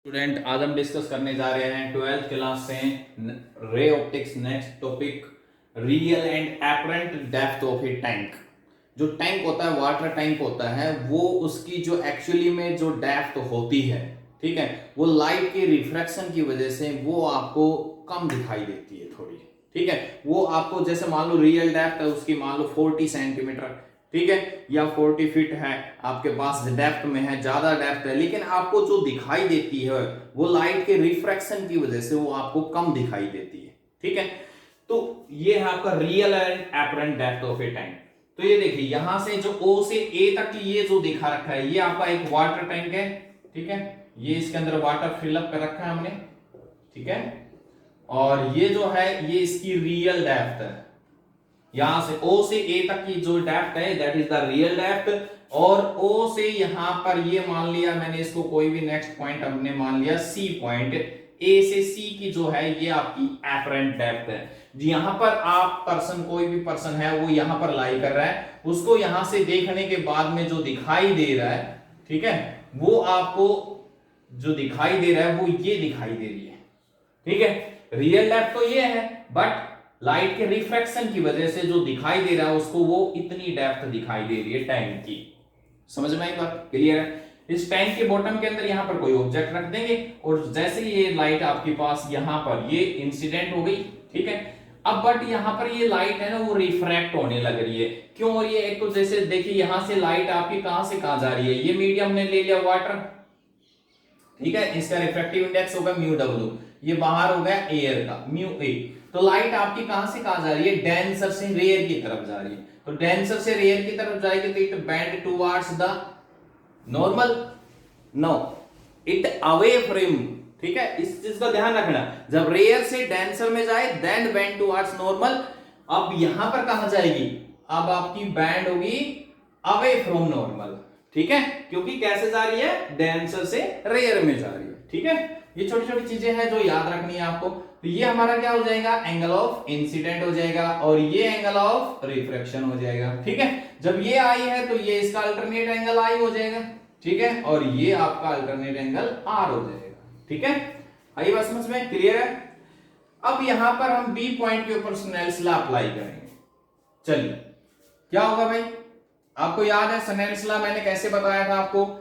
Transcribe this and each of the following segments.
Student आज हम discuss करने जा रहे हैं 12th क्लास से ray optics. Next topic real and apparent depth of A tank. जो टैंक होता है, वाटर टैंक होता है, वो उसकी जो एक्चुअली में जो डेप्थ होती है, ठीक है, वो लाइट के रिफ्रैक्शन की वजह से वो आपको कम दिखाई देती है थोड़ी, ठीक है। वो आपको जैसे मान लो रियल डेप्थ है उसकी मान लो 40 सेंटीमीटर, ठीक है, या 40 फीट है आपके पास, डेप्थ में है, ज्यादा डेप्थ है, लेकिन आपको जो दिखाई देती है वो लाइट के रिफ्रैक्शन की वजह से वो आपको कम दिखाई देती है, ठीक है। तो ये है आपका real and apparent depth of A tank. तो ये देखिए यहां से जो O से A तक की ये जो दिखा रखा है, ये आपका एक वाटर टैंक है, ठीक है। ये इसके अंदर वाटर फिलअप कर रखा है हमने, ठीक है। और ये जो है ये इसकी रियल डेप्थ है। यहां से O से A तक की जो डेप्थ है that is the real depth. और O से यहां पर ये मान लिया मैंने, इसको कोई भी नेक्स्ट पॉइंट हमने मान लिया C पॉइंट, A से C की जो है ये आपकी एपरेंट डेप्थ है। यहां पर आप पर्सन, कोई भी पर्सन है वो यहां पर लाई कर रहा है, उसको यहां से देखने के बाद में जो दिखाई दे रहा है, ठीक है, वो आपको जो दिखाई दे रहा है वो ये दिखाई दे रही है, ठीक है। रियल डेप्थ तो ये है, बट लाइट के रिफ्रैक्शन की वजह से जो दिखाई दे रहा है उसको वो इतनी डेप्थ दिखाई दे रही है टैंक की। समझ में आई बात? क्लियर है? इस टैंक के बॉटम के अंदर यहां पर कोई ऑब्जेक्ट रख देंगे और जैसे ही ये लाइट आपके पास यहां पर ये इंसिडेंट हो गई, ठीक है। अब बट यहां पर ये लाइट है ना वो रिफ्रैक्ट होने लग रही है। क्यों हो रही है? एक तो जैसे देखिए यहां से लाइट आपकी कहां से कहां जा रही है, ये मीडियम ने ले लिया वाटर, ठीक है, इसका रिफ्रैक्टिव इंडेक्स होगा म्यू डब्ल्यू, ये बाहर हो गया एयर का म्यू ए। तो लाइट आपकी कहां से कहां जा रही है? डेंसर से रेयर की तरफ जा रही है। तो डेंसर से रेयर की तरफ जाएगी तो it bend towards the normal, no it away from, ठीक है। इस चीज का ध्यान रखना, जब रेयर से डेंसर में जाए देन बेंड टुवर्ड्स नॉर्मल। अब यहां पर कहां जाएगी? अब आपकी बैंड होगी अवे फ्रॉम नॉर्मल, ठीक है, क्योंकि कैसे जा रही है? डेंसर से रेयर में जा रही है, ठीक है। ये छोटी छोटी चीजें हैं जो याद रखनी है आपको। तो ये हमारा क्या हो जाएगा? एंगल ऑफ इंसिडेंट हो जाएगा और ये एंगल ऑफ रिफ्रैक्शन हो जाएगा, ठीक है। जब ये आई है तो ये इसका अल्टरनेट एंगल आई हो जाएगा, ठीक है, और ये आपका अल्टरनेट एंगल आर हो जाएगा, ठीक है। आई बात समझ में? क्लियर है? अब यहां पर हम बी पॉइंट के ऊपर स्नेल्स लॉ अप्लाई करेंगे। चलिए क्या होगा भाई? आपको याद है स्नेल्स लॉ मैंने कैसे बताया था आपको?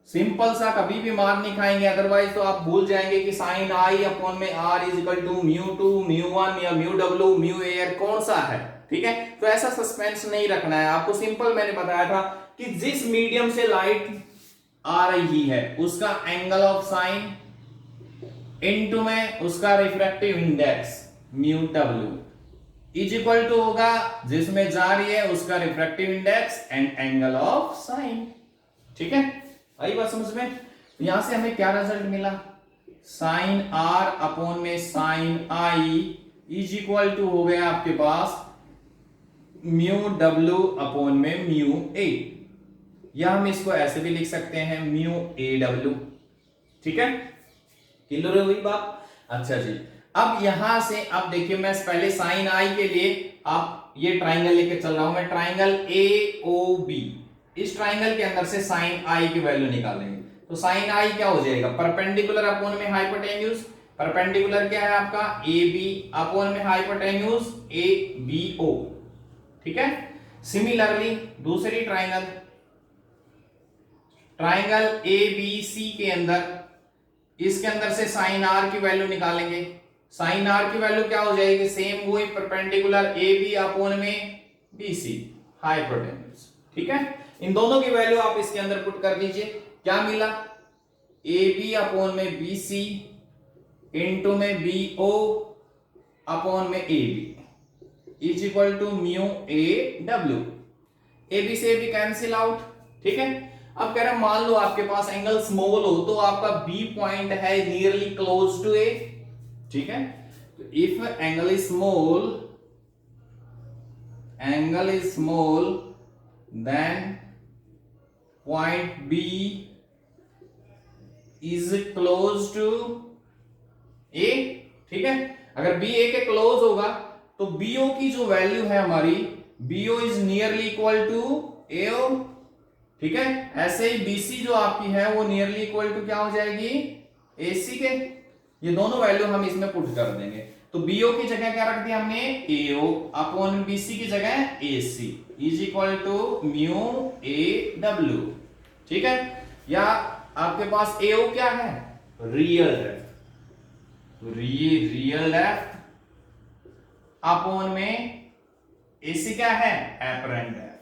सिंपल सा, कभी भी मार नहीं खाएंगे, अदरवाइज तो आप भूल जाएंगे कि साइन आई अपॉन में R is equal to mu two mu one या म्यू डब्ल्यू म्यू एयर कौन सा है, ठीक है। तो ऐसा सस्पेंस नहीं रखना है आपको। सिंपल मैंने बताया था कि जिस मीडियम से लाइट आ रही है उसका एंगल ऑफ साइन इनटू में उसका refractive index mu W is equal to होगा जिसमें जा रही है उसका refractive index and angle of sine, ठीक है। आई बात समझ में? यहां से हमें क्या रिजल्ट मिला? साइन आर अपॉन में sine I is equal to हो गया आपके पास म्यू डब्ल्यू अपॉन में म्यू ए, या हम इसको ऐसे भी लिख सकते हैं म्यू ए डब्ल्यू, ठीक है। क्लियर हुई बात? अच्छा जी, अब यहां से अब देखिए मैं पहले साइन आई के लिए आप ये ट्राइंगल लेके चल रहा हूं मैं, ट्राइंगल ए ओ बी। इस ट्राइंगल के अंदर से साइन आई की वैल्यू निकालेंगे। तो साइन आई क्या हो जाएगा? परपेंडिकुलर अपॉन में हाइपोटेन्यूज, परपेंडिकुलर क्या है आपका? ए बी अपॉन में हाइपोटेन्यूज ए बी ओ, ठीक है। सिमिलरली दूसरी triangle, triangle A B C के अंदर, इसके अंदर से साइन आर की वैल्यू निकालेंगे। साइन आर की वैल्यू क्या हो जाएगी? सेम वही परपेंडिकुलर ए बी अपॉन में बी सी हाइपोटेन्यूज, ठीक है। इन दोनों की वैल्यू आप इसके अंदर पुट कर दीजिए। क्या मिला? ए बी अपॉन में बी सी इंटू में बी ओ अपॉन में A B is equal to mu A W. A B से ए बी कैंसिल आउट, ठीक है। अब कह रहा है मान लो आपके पास एंगल स्मॉल हो तो आपका बी पॉइंट है नियरली क्लोज टू ए, ठीक है। तो if angle is small then point B is close to A, ठीक है। अगर बी ए के क्लोज होगा तो बीओ की जो वैल्यू है हमारी, BO is nearly equal to AO, ठीक है। ऐसे ही BC जो आपकी है वो नियरली इक्वल टू क्या हो जाएगी? AC के, ये दोनों वैल्यू हम इसमें पुट कर देंगे। तो BO की जगह क्या रख दिया हमने, AO अपॉन BC की जगह AC is equal to mu AW, ठीक है। या आपके पास AO क्या है, real depth, real depth upon में AC क्या है, एपरेंट डेप्थ।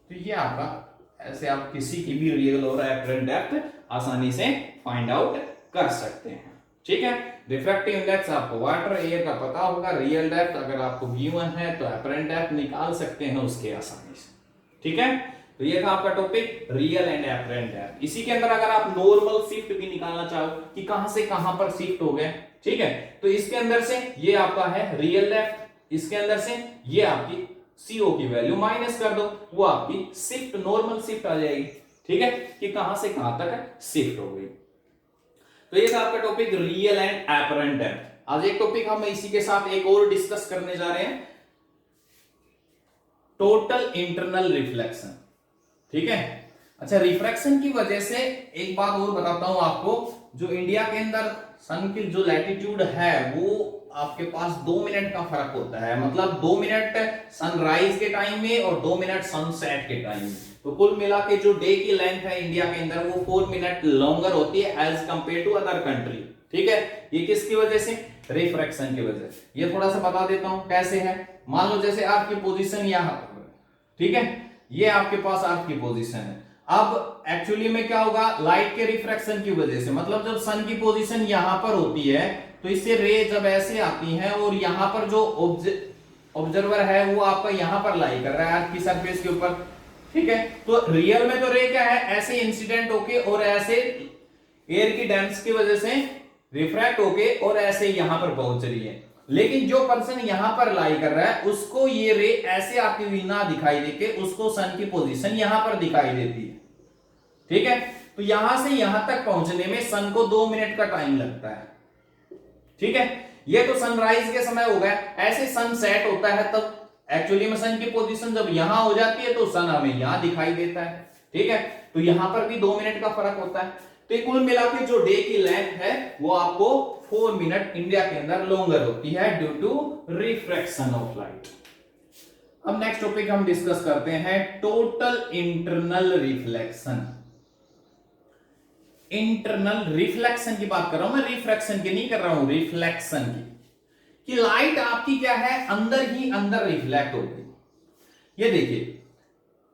तो ये आपका, ऐसे आप किसी की भी रियल और एपरेंट डेप्थ आसानी से फाइंड आउट कर सकते हैं, ठीक है। रिफ्रैक्टिव इंडेक्स आपको वाटर एयर का पता होगा, रियल डेप्थ अगर आपको गिवन है तो एपरेंट डेप्थ निकाल सकते हैं उसके आसानी से, ठीक है। तो ये था आपका topic real and apparent depth. इसी के अंदर अगर आप नॉर्मल शिफ्ट भी निकालना चाहो कि कहां से कहां पर शिफ्ट हो गए, ठीक है, तो इसके अंदर से ये आपका है रियल डेप्थ, इसके अंदर से ये आपकी CO की वैल्यू माइनस कर दो, वो आपकी शिफ्ट नॉर्मल शिफ्ट आ जाएगी, ठीक है, कि कहां से कहां तक शिफ्ट हो गई। तो ये था आपका topic real and apparent depth. आज एक टॉपिक हम इसी के साथ एक और डिस्कस करने जा रहे हैं, टोटल इंटरनल रिफ्लेक्शन, ठीक है। अच्छा, रिफ्रैक्शन की वजह से एक बात और बताता हूं आपको, जो इंडिया के अंदर सन की जो लैटिट्यूड है वो आपके पास 2 मिनट का फर्क होता है, मतलब 2 मिनट सनराइज के टाइम में और 2 मिनट सनसेट के टाइम में। तो कुल मिला के जो डे की लेंथ है इंडिया के अंदर वो 4 मिनट लॉन्गर होती है as compare to other country, ठीक है। ये किसकी वजह से, रिफ्रैक्शन की वजह से। ये थोड़ा सा बता देता हूं कैसे है। मान लो जैसे आपकी पोजीशन यहां पर, ठीक है, ये आपके पास आपकी पोजीशन है। अब एक्चुअली में क्या होगा, लाइट के रिफ्रैक्शन की वजह से, मतलब जब सन की पोजीशन यहां पर होती है तो इससे रे जब ऐसे आती है और यहां पर जो ऑब्जर्वर है वो आपका यहां पर लाई कर रहा है अर्थ की सरफेस के ऊपर, ठीक है। तो रियल में तो रे क्या है, ऐसे इंसिडेंट होके और ऐसे एयर की डेंस की वजह से रिफ्रैक्ट होके और ऐसे यहां पर पहुंच रही है। लेकिन जो पर्सन यहां पर लाई कर रहा है उसको ये रे ऐसे आती हुई ना दिखाई देके उसको सन की पोजीशन यहां पर दिखाई देती है, ठीक है। तो यहां से यहां तक पहुंचने में सन को 2 मिनट का टाइम लगता है, ठीक है। ये तो सनराइज के समय हो गया। ऐसे सन सेट होता है तब एक्चुअली में सन की पोजीशन जब यहां हो जाती है तो सन हमें यहां दिखाई देता है, ठीक है। तो यहां पर भी 2 मिनट का फर्क होता है। तो कुल मिला के जो डे की लेंथ है वो आपको 4 मिनट इंडिया के अंदर लॉन्गर होती है due to refraction of light. अब नेक्स्ट टॉपिक हम डिस्कस करते हैं total internal reflection. Internal reflection की बात कर रहा हूं मैं, रिफ्रैक्शन की नहीं कर रहा हूं, रिफ्लेक्शन की, कि लाइट आपकी क्या है, अंदर ही अंदर रिफ्लेक्ट हो गई। ये देखिए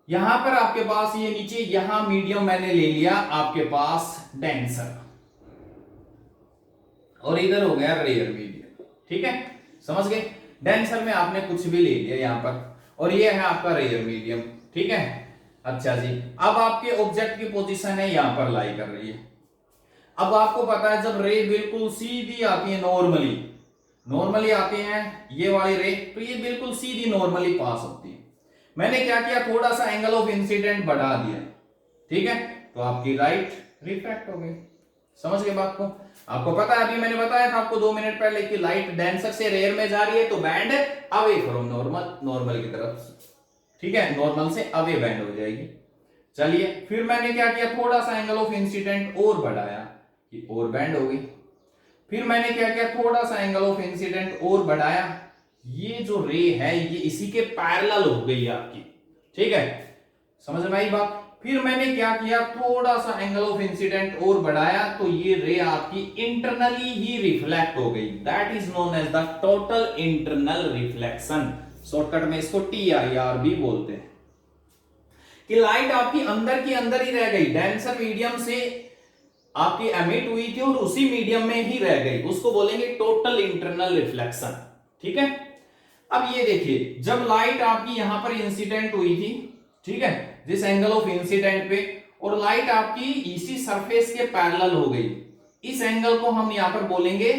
यहां पर आपके पास ये नीचे यहां मीडियम मैंने ले लिया आपके पास डेंसर, और इधर हो गया रेयर मीडियम, ठीक है, समझ गए। डेंसर में आपने कुछ भी ले लिया यहां पर, और ये है आपका रेयर मीडियम, ठीक है। अच्छा जी, अब आपके ऑब्जेक्ट की पोजीशन है यहां पर लाई कर रही है। अब आपको पता है जब रे बिल्कुल सीधी आती है, नॉर्मली आते हैं ये वाली रे, तो ये बिल्कुल सीधी नॉर्मली पास होती है। मैंने क्या किया, थोड़ा सा एंगल ऑफ इंसिडेंट बढ़ा दिया, ठीक है, तो आपकी लाइट रिफ्रैक्ट हो गई। समझ गए बात को। आपको पता है, अभी मैंने बताया था आपको 2 मिनट पहले कि लाइट डेंसर से रेयर में जा रही है तो बैंड अवे फ्रॉम नॉर्मल की तरफ, ठीक है, नॉर्मल से अवे बैंड हो जाएगी। चलिए फिर मैंने क्या किया, थोड़ा सा एंगल ऑफ इंसिडेंट और बढ़ाया, ये और बैंड हो गई। फिर मैंने क्या किया, थोड़ा सा एंगल ऑफ इंसिडेंट और बढ़ाया, ये जो रे है ये इसी के पैरेलल हो गई आपकी, ठीक है, समझ में आई बात। फिर मैंने क्या किया, थोड़ा सा एंगल ऑफ इंसिडेंट और बढ़ाया तो ये रे आपकी इंटरनली ही रिफ्लेक्ट हो गई। That is known as the total internal reflection, shortcut में इसको TIR भी बोलते हैं। कि लाइट आपकी अंदर की अंदर ही रह गई, डेंसर मीडियम से आपकी एमिट हुई थी और उसी मीडियम में ही रह गई, उसको बोलेंगे टोटल इंटरनल रिफ्लेक्शन, ठीक है। अब ये देखिए, जब लाइट आपकी यहां पर इंसिडेंट हुई थी, ठीक है, जिस एंगल ऑफ इंसिडेंट पे, और लाइट आपकी इसी सरफेस के पैरेलल हो गई, इस एंगल को हम यहां पर बोलेंगे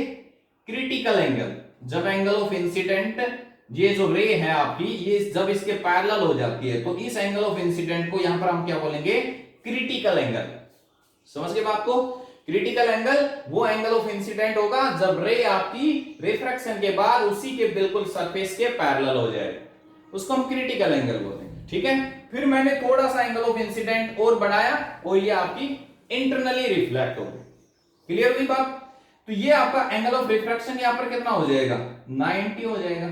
क्रिटिकल एंगल। जब एंगल ऑफ इंसिडेंट, ये जो रे है आपकी, ये जब इसके पैरेलल हो जाती है तो इस एंगल ऑफ इंसिडेंट को यहां पर हम क्या बोलेंगे, क्रिटिकल एंगल। समझ गए बात को। क्रिटिकल एंगल वो एंगल ऑफ इंसिडेंट होगा जब रे आपकी रिफ्रैक्शन के बाद उसी के बिल्कुल सरफेस के पैरेलल हो जाए, उसको हम क्रिटिकल एंगल बोलेंगे, ठीक है। फिर मैंने थोड़ा सा एंगल ऑफ इंसिडेंट और बढ़ाया और ये आपकी इंटरनली रिफ्लेक्ट होगी। क्लियर हुई बात? तो ये आपका एंगल ऑफ रिफ्रैक्शन यहां पर कितना हो जाएगा, 90 हो जाएगा।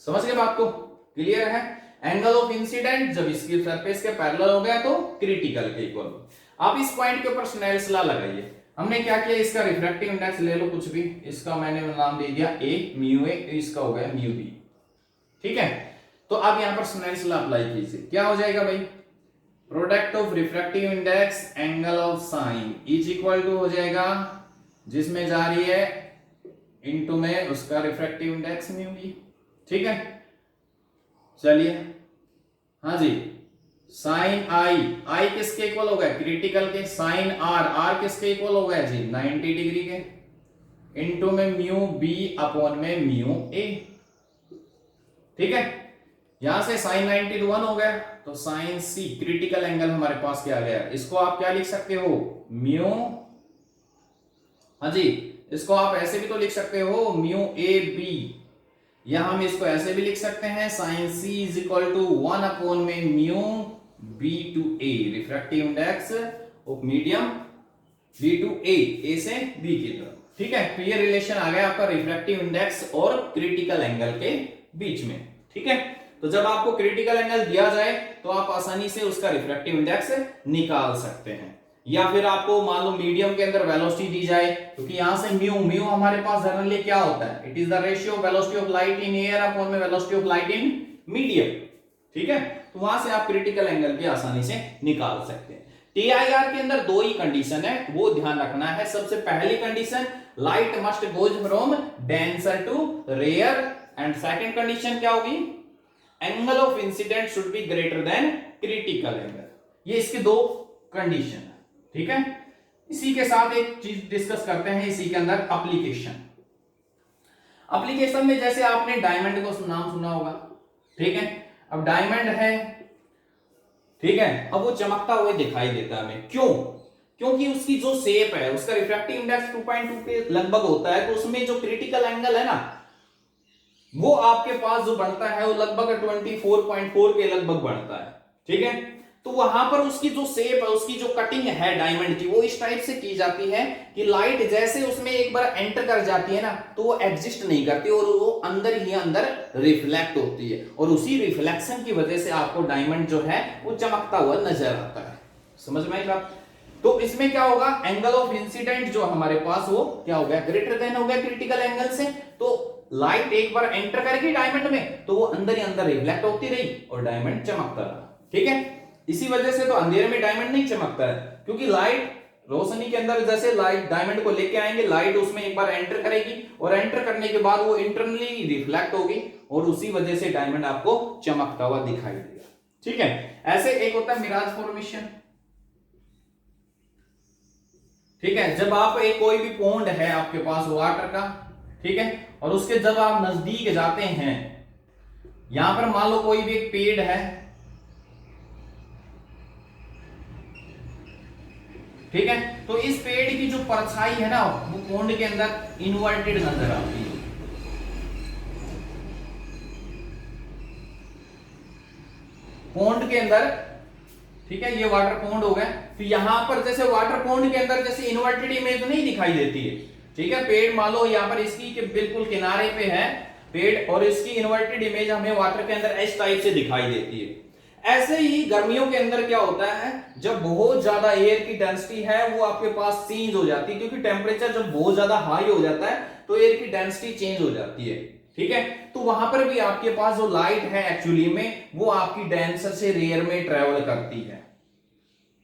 समझ गए बात को? क्लियर है? एंगल ऑफ इंसिडेंट जब इसकी सरफेस के पैरेलल हो गया तो क्रिटिकल के इक्वल। आप इस पॉइंट के ऊपर स्नेल्स लॉ लगाइए। हमने क्या किया, इसका रिफ्रैक्टिव इंडेक्स ले लो कुछ भी, इसका मैंने नाम दे दिया a, म्यू a, इसका हो गया म्यू b। ठीक है, तो अब यहां पर स्नेल्स लॉ अप्लाई कीजिए। क्या हो जाएगा भाई, product of refractive index angle of sine is equal to हो जाएगा, जिसमें जा रही है इनटू में उसका रिफ्रैक्टिव इंडेक्स म्यू b। ठीक है, चलिए, हाँ जी, साइन आई किसके इक्वल हो गया, क्रिटिकल के। साइन आर किसके इक्वल हो गया जी, 90 डिग्री के, इनटू में म्यू बी अपॉन में म्यू ए। ठीक है, यहां से साइन 90 तो 1 हो गया, तो साइन सी क्रिटिकल एंगल हमारे पास क्या आ गया, इसको आप क्या लिख सकते हो, म्यू, हाँ जी, इसको आप ऐसे भी तो लिख सकते हो म्यू ए बी, या हम इसको ऐसे भी लिख सकते हैं sine C is equal to 1 upon में mu B to A, refractive index of medium B to A से बी की तरफ। ठीक है, तो ये रिलेशन आ गया आपका रिफ्रैक्टिव इंडेक्स और क्रिटिकल एंगल के बीच में। ठीक है, तो जब आपको क्रिटिकल एंगल दिया जाए तो आप आसानी से उसका रिफ्रैक्टिव इंडेक्स निकाल सकते हैं। या फिर आपको मान लो मीडियम के अंदर वेलोसिटी दी जाए, क्योंकि यहां से म्यू हमारे पास जनरली क्या होता है, it is the ratio of velocity of light in air upon में velocity of light in medium. ठीक है, तो वहां से आप क्रिटिकल एंगल भी आसानी से निकाल सकते हैं। टीआईआर के अंदर दो ही कंडीशन है, वो ध्यान रखना है। सबसे पहली condition, light must goes from denser to rare, and second condition क्या होगी, angle of incidence should be greater than critical angle. ये इसके दो कंडीशन है। ठीक है, इसी के साथ एक चीज डिस्कस करते हैं इसी के अंदर, एप्लीकेशन। एप्लीकेशन में जैसे आपने डायमंड को नाम सुना होगा। ठीक है, अब डायमंड है, ठीक है, अब वो चमकता हुआ दिखाई देता है हमें, क्यों, क्योंकि उसकी जो शेप है, उसका रिफ्रैक्टिव इंडेक्स 2.2 के लगभग होता है, तो उसमें जो क्रिटिकल एंगल है ना, वो आपके पास जो बढ़ता है वो लगभग 24.4 के लगभग बढ़ता है। ठीक है, तो वहां पर उसकी जो शेप है, उसकी जो कटिंग है डायमंड की, वो इस टाइप से की जाती है कि लाइट जैसे उसमें एक बार एंटर कर जाती है ना, तो वो एग्जिस्ट नहीं करती और वो अंदर ही अंदर रिफ्लेक्ट होती है, और उसी रिफ्लेक्शन की वजह से आपको डायमंड जो है वो चमकता हुआ नजर आता है। समझ में आई बात? तो इसमें क्या होगा, एंगल ऑफ इंसिडेंट जो हमारे पास वो क्या हो गया, ग्रेटर देन हो गया क्रिटिकल एंगल से। तो लाइट एक बार एंटर करेगी डायमंड में, तो वो अंदर ही अंदर रिफ्लेक्ट होती रही और डायमंड चमकता रहा। ठीक है, इसी वजह से तो अंधेरे में डायमंड नहीं चमकता है, क्योंकि लाइट रोशनी के अंदर जैसे लाइट डायमंड को लेके आएंगे, लाइट उसमें एक बार एंटर करेगी और एंटर करने के बाद वो इंटरनली रिफ्लेक्ट होगी और उसी वजह से डायमंड आपको चमकता हुआ दिखाई देगा। ठीक है, ऐसे एक होता है मिराज फॉर्मेशन। ठीक है, जब आप एक कोई भी पॉन्ड है आपके पास वाटर का, ठीक है, और उसके जब आप नजदीक जाते हैं, यहां पर मान लो कोई भी एक पेड़ है, ठीक है, तो इस पेड़ की जो परछाई है ना, वो पॉन्ड के अंदर इन्वर्टेड नजर आती है। पॉन्ड के अंदर, ठीक है, ये वाटर पॉन्ड हो गया, तो यहां पर जैसे वाटर पॉन्ड के अंदर जैसे इन्वर्टेड इमेज नहीं दिखाई देती है। ठीक है, पेड़ मान लो यहां पर इसकी के बिल्कुल किनारे पे है पेड़, और इसकी इन्वर्टेड इमेज हमें वाटर के अंदर इस टाइप से दिखाई देती है। ऐसे ही गर्मियों के अंदर क्या होता है, जब बहुत ज्यादा एयर की डेंसिटी है वो आपके पास चेंज हो जाती है, क्योंकि टेम्परेचर जब बहुत ज्यादा हाई हो जाता है तो एयर की डेंसिटी चेंज हो जाती है। ठीक है, तो वहां पर भी आपके पास जो लाइट है एक्चुअली में वो आपकी डेंसर से रेयर में ट्रेवल करती है।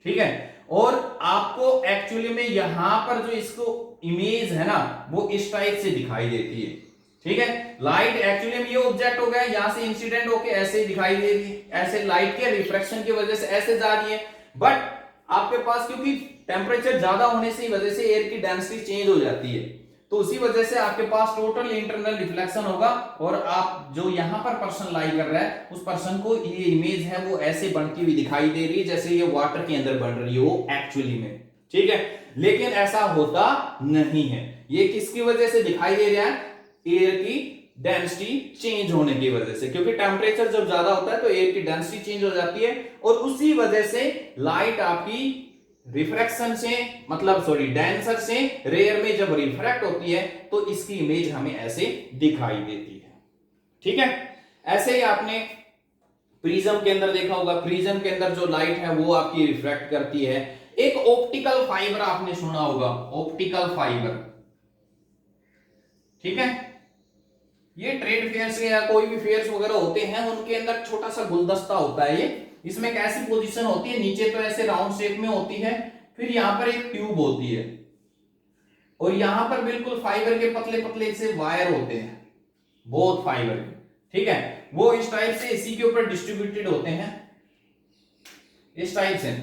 ठीक है, और आपको एक्चुअली में यहां पर जो इसको इमेज है ना, वो इस टाइप से दिखाई देती है। ठीक है, लाइट एक्चुअली में ये ऑब्जेक्ट हो गया, यहां से इंसिडेंट होके ऐसे दिखाई दे रही है, ऐसे लाइट के रिफ्लेक्शन की वजह से ऐसे जा रही है, बट आपके पास क्योंकि टेम्परेचर ज्यादा होने से वजह से एयर की डेंसिटी चेंज हो जाती है, तो उसी वजह से आपके पास टोटल इंटरनल रिफ्लेक्शन होगा, और आप जो यहां पर पर्सन लाई कर रहा है उस पर्सन को ये इमेज है वो ऐसे बनती हुई दिखाई दे रही है जैसे ये वाटर के अंदर बन रही हो एक्चुअली में। ठीक है, लेकिन ऐसा होता नहीं है। ये किसकी वजह से दिखाई दे रहा है, एयर की डेंसिटी चेंज होने की वजह से, क्योंकि टेम्परेचर जब ज्यादा होता है तो एयर की डेंसिटी चेंज हो जाती है, और उसी वजह से लाइट आपकी रिफ्रैक्शन से मतलब सॉरी डेंसर से रेयर में जब रिफ्रैक्ट होती है तो इसकी इमेज हमें ऐसे दिखाई देती है। ठीक है, ऐसे ही आपने प्रिज्म के अंदर देखा होगा, प्रिज्म के अंदर जो लाइट है वो आपकी रिफ्रैक्ट करती है। एक ऑप्टिकल फाइबर आपने सुना होगा, ऑप्टिकल फाइबर। ठीक है, ये ट्रेड फेयर्स या कोई भी फेयर्स वगैरह होते हैं उनके अंदर छोटा सा गुलदस्ता होता है ये। इसमें कैसी पोजीशन होती है, नीचे तो ऐसे राउंड शेप में होती है, फिर यहां पर एक ट्यूब होती है और यहां पर बिल्कुल फाइबर के पतले पतले से वायर होते हैं, बहुत फाइबर के। ठीक है, वो इस टाइप से इसी के ऊपर डिस्ट्रीब्यूटेड होते हैं, इस टाइप से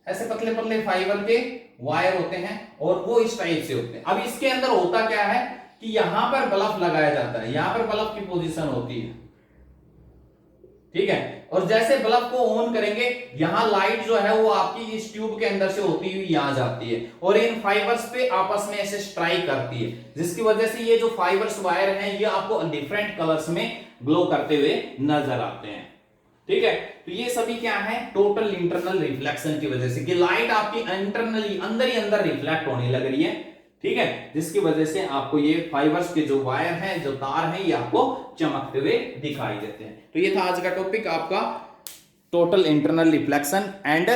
ऐसे पतले पतले फाइबर के वायर होते हैं और वो इस टाइप से होते हैं। अब इसके अंदर होता क्या है कि यहां पर बल्ब लगाया जाता है, यहां पर बल्ब की पोजीशन होती है। ठीक है, और जैसे बल्ब को ऑन करेंगे यहां लाइट जो है वो आपकी इस ट्यूब के अंदर से होती हुई यहां जाती है और इन फाइबर्स पे आपस में ऐसे स्ट्राइक करती है, जिसकी वजह से ये जो फाइबर्स वायर हैं ये आपको डिफरेंट कलर्स में ग्लो करते हुए नजर आते हैं। ठीक है, तो ये सभी क्या है, टोटल इंटरनल रिफ्लेक्शन की वजह से कि लाइट आपकी इंटरनली अंदर ही अंदर रिफ्लेक्ट होने लग रही है। ठीक है, जिसकी वजह से आपको ये फाइबर्स के जो वायर हैं, जो तार हैं, ये आपको चमकते हुए दिखाई देते हैं। तो ये था आज का टॉपिक आपका, total internal reflection and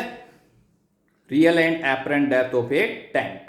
real and apparent depth of A tank.